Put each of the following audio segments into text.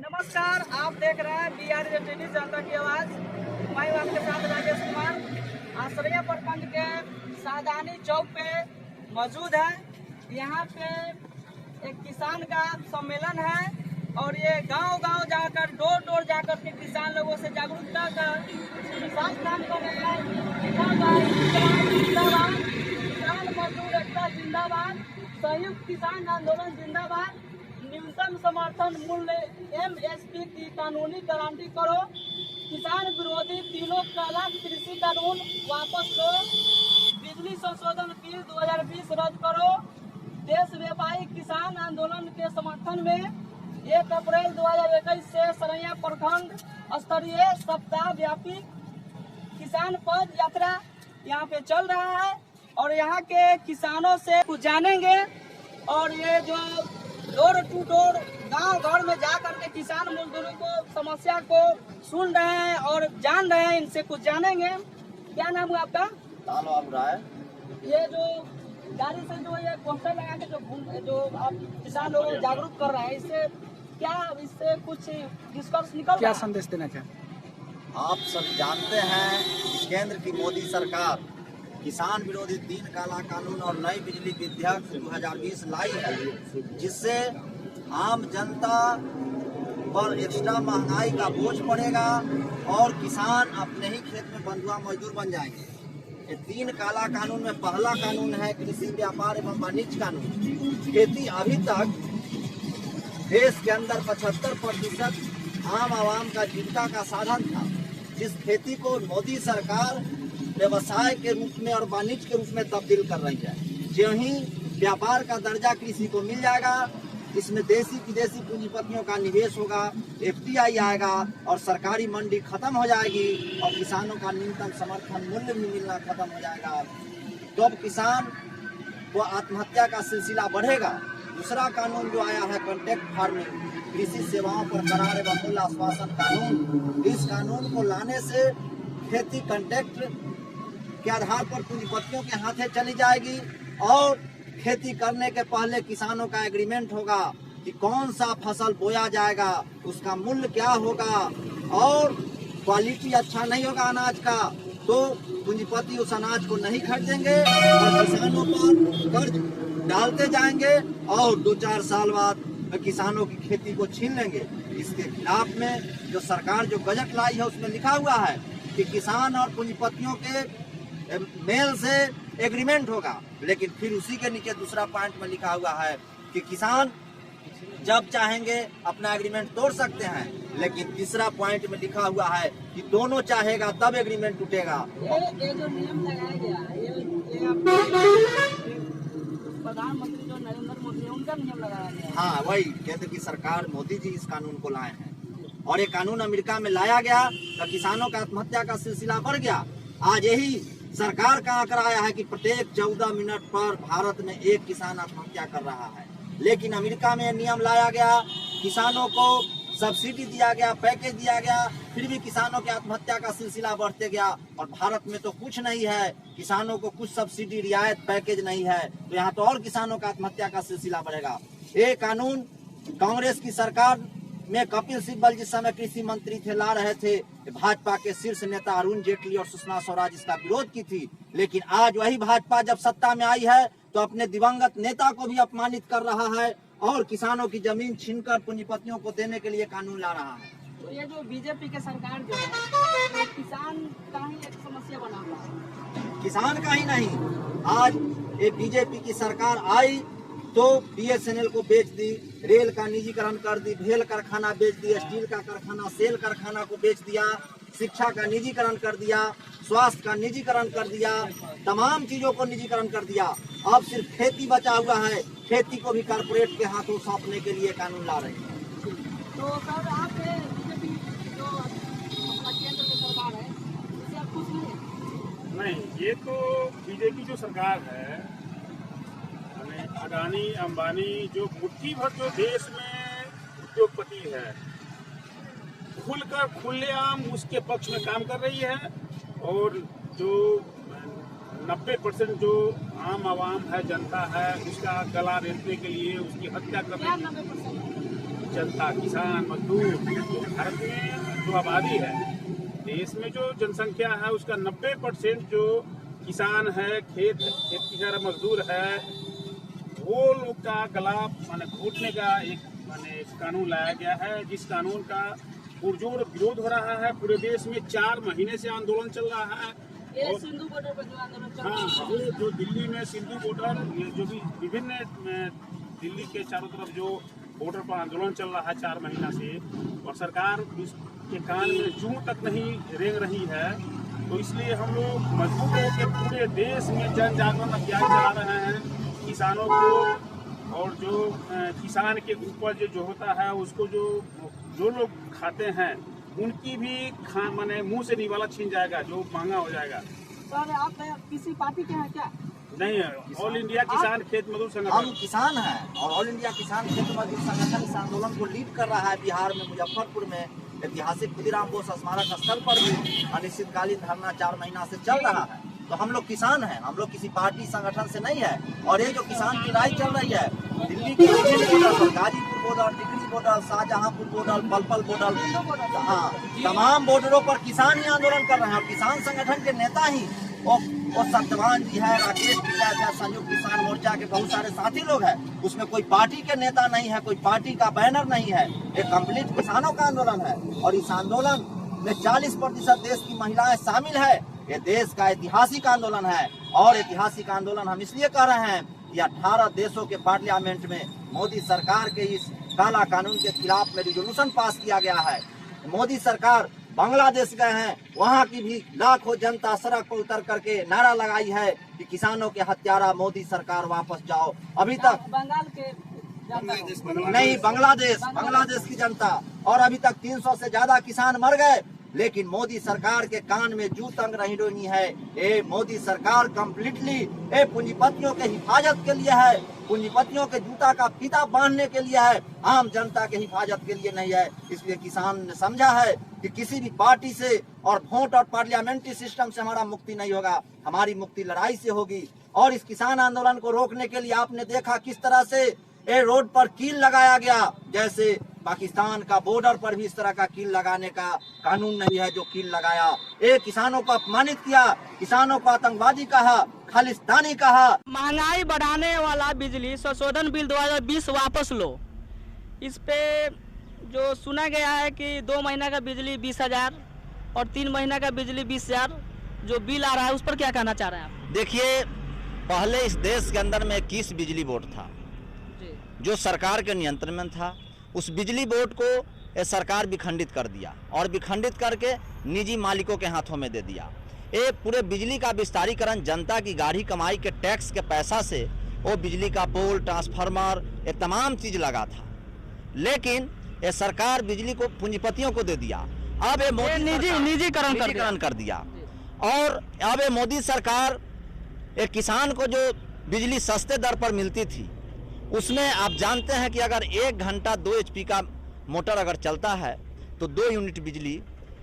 नमस्कार, आप देख रहे हैं BR टीवी जनता की आवाज। मैं हूं आपके साथ राजेश कुमार। आश्रय प्रखंड के सादानी चौक पे मौजूद है। यहाँ पे एक किसान का सम्मेलन है और ये गांव-गांव जाकर डोर डोर जाकर के किसान लोगों से जागरूकता का विकास काम कर रहे हैं। जिंदाबाद, किसान मजदूर एकता जिंदाबाद, संयुक्त किसान आंदोलन जिंदाबाद, न्यूनतम समर्थन मूल्य MSP की कानूनी गारंटी करो, किसान विरोधी तीनों काला कृषि कानून वापस लो, बिजली संशोधन बिल 2020 रद्द करो। देशव्यापी किसान आंदोलन के समर्थन में 1 अप्रैल 2021 से सरैया प्रखंड स्तरीय सप्ताह व्यापी किसान पद यात्रा यहाँ पे चल रहा है और यहाँ के किसानों से कुछ जानेंगे। और ये जो डोर टू डोर गांव घर में जा करके किसान मजदूरों को समस्या को सुन रहे हैं और जान रहे हैं, इनसे कुछ जानेंगे। क्या नाम है आपका? ये जो गाड़ी से जो ये पोस्टर लगा के जो आप किसान लोगों को जागरूक कर रहे हैं, इससे कुछ निष्कर्ष निकल क्या संदेश देना चाहते? आप सब जानते हैं कि केंद्र की मोदी सरकार किसान विरोधी 3 काला कानून और नई बिजली विधेयक 2020 लाई है, जिससे आम जनता पर एक्स्ट्रा महंगाई का बोझ पड़ेगा और किसान अपने ही खेत में बंधुआ मजदूर बन जाएंगे। ये 3 काला कानून में पहला कानून है कृषि व्यापार एवं वाणिज्य कानून। खेती अभी तक देश के अंदर 75% आम आवाम का जीविका का साधन था, जिस खेती को मोदी सरकार व्यवसाय के रूप में और वाणिज्य के रूप में तब्दील कर रही है। जो ही व्यापार का दर्जा कृषि को मिल जाएगा, इसमें देशी विदेशी पूंजीपतियों का निवेश होगा, FDI आएगा और सरकारी मंडी खत्म हो जाएगी और किसानों का न्यूनतम समर्थन मूल्य भी मिलना खत्म हो जाएगा। तो अब किसान को आत्महत्या का सिलसिला बढ़ेगा। दूसरा कानून जो आया है कॉन्ट्रैक्ट फार्मिंग, कृषि सेवाओं पर करार एवं मूल्य आश्वासन कानून, इस कानून को लाने से खेती कॉन्ट्रैक्ट के आधार पर पूंजीपतियों के हाथे चली जाएगी और खेती करने के पहले किसानों का एग्रीमेंट होगा कि कौन सा फसल बोया जाएगा, उसका मूल्य क्या होगा और क्वालिटी अच्छा नहीं होगा अनाज का तो पूंजीपति उस अनाज को नहीं खरीदेंगे और किसानों पर कर्ज डालते जाएंगे और 2-4 साल बाद किसानों की खेती को छीन लेंगे। इसके खिलाफ में जो सरकार जो बजट लाई है उसमें लिखा हुआ है कि किसान और पूंजीपतियों के मेल से एग्रीमेंट होगा, लेकिन फिर उसी के नीचे दूसरा पॉइंट में लिखा हुआ है कि किसान जब चाहेंगे अपना एग्रीमेंट तोड़ सकते हैं, लेकिन तीसरा पॉइंट में लिखा हुआ है कि दोनों चाहेगा तब एग्रीमेंट टूटेगा। ये जो नियम लगाया गया है, ये प्रधानमंत्री जो नरेंद्र मोदी है उनका नियम लगाया गया है। हाँ, वही केंद्र की सरकार मोदी जी इस कानून को लाए हैं और ये कानून अमेरिका में लाया गया तो किसानों का आत्महत्या का सिलसिला बढ़ गया। आज यही सरकार का आंकड़ा आया है कि प्रत्येक 14 मिनट पर भारत में एक किसान आत्महत्या कर रहा है, लेकिन अमेरिका में नियम लाया गया, किसानों को सब्सिडी दिया गया, पैकेज दिया गया, फिर भी किसानों की आत्महत्या का सिलसिला बढ़ते गया। और भारत में तो कुछ नहीं है, किसानों को कुछ सब्सिडी रियायत पैकेज नहीं है, तो यहाँ तो और किसानों का आत्महत्या का सिलसिला बढ़ेगा। ये कानून कांग्रेस की सरकार में कपिल सिब्बल जिस समय कृषि मंत्री थे ला रहे थे, भाजपा के शीर्ष नेता अरुण जेटली और सुषमा स्वराज इसका विरोध की थी, लेकिन आज वही भाजपा जब सत्ता में आई है तो अपने दिवंगत नेता को भी अपमानित कर रहा है और किसानों की जमीन छीनकर पूंजीपतियों को देने के लिए कानून ला रहा है। तो ये जो बीजेपी के सरकार जो है, तो किसान का ही एक समस्या बना हुआ है। किसान का ही नहीं, आज ये बीजेपी की सरकार आई तो BSNL को बेच दी, रेल का निजीकरण कर दी, भेल कारखाना बेच दिया, स्टील का कारखाना सेल कारखाना को बेच दिया, शिक्षा का निजीकरण कर दिया, स्वास्थ्य का निजीकरण कर दिया, तमाम चीजों को निजीकरण कर दिया। अब सिर्फ खेती बचा हुआ है, खेती को भी कारपोरेट के हाथों सौंपने के लिए कानून ला रहे हैं। तो सर आप बीजेपी जो अपना केंद्र की सरकार है, इससे आप खुश नहीं? ये तो बीजेपी जो सरकार है, अडानी अंबानी जो मुट्ठी भर जो देश में उद्योगपति है, खुलकर खुलेआम उसके पक्ष में काम कर रही है और जो 90% जो आम आवाम है, जनता है, उसका गला रेतने के लिए उसकी हत्या करने जनता, किसान, मजदूर, जो भारत में जो आबादी है, देश में जो जनसंख्या है उसका 90% जो किसान है, खेत किसान मजदूर है, वो लोग का गला माने घोटने का एक माने कानून लाया गया है, जिस कानून का पुरजोर विरोध हो रहा है। पूरे देश में 4 महीने से आंदोलन चल रहा है। ये सिंधु बॉर्डर पर जो आंदोलन चल रहा है, हाँ, वो जो दिल्ली में सिंधु बॉर्डर, ये जो भी विभिन्न दिल्ली के चारों तरफ जो बॉर्डर पर आंदोलन चल रहा है 4 महीना से, और सरकार इसके कान में जूं तक नहीं रेंग रही है, तो इसलिए हम लोग मजदूरों के पूरे देश में जन जागरण अभियान चला रहे हैं। किसानों को और जो किसान के उपज जो होता है उसको जो लोग खाते हैं उनकी भी माने मुंह से निवाला छीन जाएगा, जो महंगा हो जाएगा। सर आप किसी पार्टी के हैं क्या? नहीं, ऑल इंडिया किसान खेत मजदूर हम संगठन। किसान हैं और ऑल इंडिया किसान खेत मजदूर संगठन इस आंदोलन को लीड कर रहा है। बिहार में मुजफ्फरपुर में ऐतिहासिक खुदीराम बोस स्मारक स्थल पर भी अनिश्चितकालीन धरना 4 महीना से चल रहा है। तो हम लोग किसान हैं, हम लोग किसी पार्टी संगठन से नहीं है। और ये जो किसान की लड़ाई चल रही है, दिल्ली के विभिन्न बॉर्डर पर, गाजीपुर बॉर्डर, टिकरी बॉर्डर, शाहजहांपुर बॉर्डर, पलपल बॉर्डर, हाँ, तमाम बॉर्डरों पर किसान ही आंदोलन कर रहे हैं। और किसान संगठन के नेता ही वो सत्यवान जी है, राकेश जी है, संयुक्त किसान मोर्चा के बहुत सारे साथी लोग हैं। उसमें कोई पार्टी के नेता नहीं है, कोई पार्टी का बैनर नहीं है। ये कंप्लीट किसानों का आंदोलन है और इस आंदोलन में 40% देश की महिलाएं शामिल है। ये देश का ऐतिहासिक आंदोलन है और ऐतिहासिक आंदोलन हम इसलिए कर रहे हैं कि 18 देशों के पार्लियामेंट में मोदी सरकार के इस काला कानून के खिलाफ में रिजोल्यूशन पास किया गया है। मोदी सरकार बांग्लादेश गए हैं, वहाँ की भी लाखों जनता सड़क पर उतर करके नारा लगाई है कि किसानों के हत्यारा मोदी सरकार वापस जाओ। अभी तक बंगाल के जनता नहीं, बांग्लादेश की जनता, और अभी तक 300 से ज्यादा किसान मर गए। लेकिन मोदी सरकार के कान में जू तंग नहीं रोनी है। ये मोदी सरकार कम्प्लीटली ये पूंजीपतियों के हिफाजत के लिए है, पूंजीपतियों के जूता का फीता बांधने के लिए है, आम जनता के हिफाजत के लिए नहीं है। इसलिए किसान ने समझा है कि किसी भी पार्टी से और वोट और पार्लियामेंट्री सिस्टम से हमारा मुक्ति नहीं होगा, हमारी मुक्ति लड़ाई से होगी। और इस किसान आंदोलन को रोकने के लिए आपने देखा किस तरह से ये रोड पर कील लगाया गया, जैसे पाकिस्तान का बॉर्डर पर भी इस तरह का कील लगाने का कानून नहीं है जो कील लगाया। ये किसानों को अपमानित किया, किसानों को आतंकवादी कहा, खालिस्तानी कहा। महंगाई बढ़ाने वाला बिजली संशोधन बिल 2020 वापस लो। इस पे जो सुना गया है कि 2 महीना का बिजली 20,000 और 3 महीना का बिजली 20,000 जो बिल आ रहा है, उस पर क्या कहना चाह रहे हैं आप? देखिए, पहले इस देश के अंदर में 21 बिजली बोर्ड था जो सरकार के नियंत्रण में था। उस बिजली बोर्ड को ये सरकार विखंडित कर दिया और विखंडित करके निजी मालिकों के हाथों में दे दिया। ये पूरे बिजली का विस्तारीकरण जनता की गाढ़ी कमाई के टैक्स के पैसा से वो बिजली का पोल, ट्रांसफार्मर, ये तमाम चीज लगा था। लेकिन ये सरकार बिजली को पूंजीपतियों को दे दिया। अब ये मोदी निजीकरण कर दिया। और अब ये मोदी सरकार एक किसान को जो बिजली सस्ते दर पर मिलती थी, उसमें आप जानते हैं कि अगर 1 घंटा 2 HP का मोटर अगर चलता है तो 2 यूनिट बिजली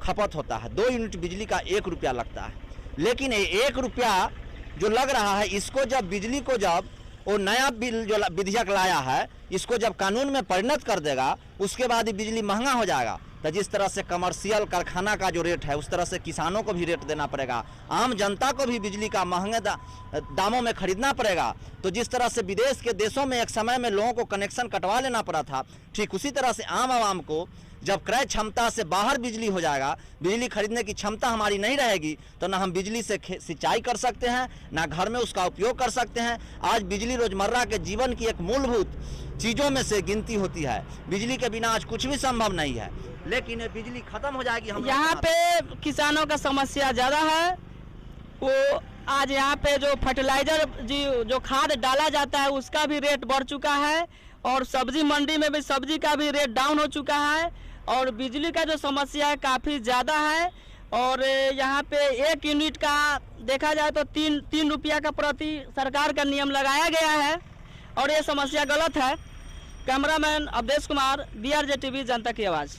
खपत होता है। 2 यूनिट बिजली का 1 रुपया लगता है। लेकिन ये 1 रुपया जो लग रहा है, इसको जब बिजली को जब वो नया बिल जो विधेयक लाया है, इसको जब कानून में परिणत कर देगा, उसके बाद ही बिजली महंगा हो जाएगा। तो जिस तरह से कमर्शियल कारखाना का जो रेट है, उस तरह से किसानों को भी रेट देना पड़ेगा, आम जनता को भी बिजली का महंगे दामों में खरीदना पड़ेगा। तो जिस तरह से विदेश के देशों में एक समय में लोगों को कनेक्शन कटवा लेना पड़ा था, ठीक उसी तरह से आम आवाम को जब क्रय क्षमता से बाहर बिजली हो जाएगा, बिजली खरीदने की क्षमता हमारी नहीं रहेगी, तो ना हम बिजली से सिंचाई कर सकते हैं, ना घर में उसका उपयोग कर सकते हैं। आज बिजली रोजमर्रा के जीवन की एक मूलभूत चीज़ों में से गिनती होती है। बिजली के बिना आज कुछ भी संभव नहीं है। लेकिन ये बिजली खत्म हो जाएगी। हम यहाँ पे किसानों का समस्या ज़्यादा है। वो आज यहाँ पे जो फर्टिलाइजर जो खाद डाला जाता है, उसका भी रेट बढ़ चुका है। और सब्जी मंडी में भी सब्जी का भी रेट डाउन हो चुका है। और बिजली का जो समस्या है काफ़ी ज़्यादा है। और यहाँ पे 1 यूनिट का देखा जाए तो 3 रुपया का प्रति सरकार का नियम लगाया गया है। और ये समस्या गलत है। Cameraman Awadhesh Kumar, BRJ TV, जनता की आवाज़।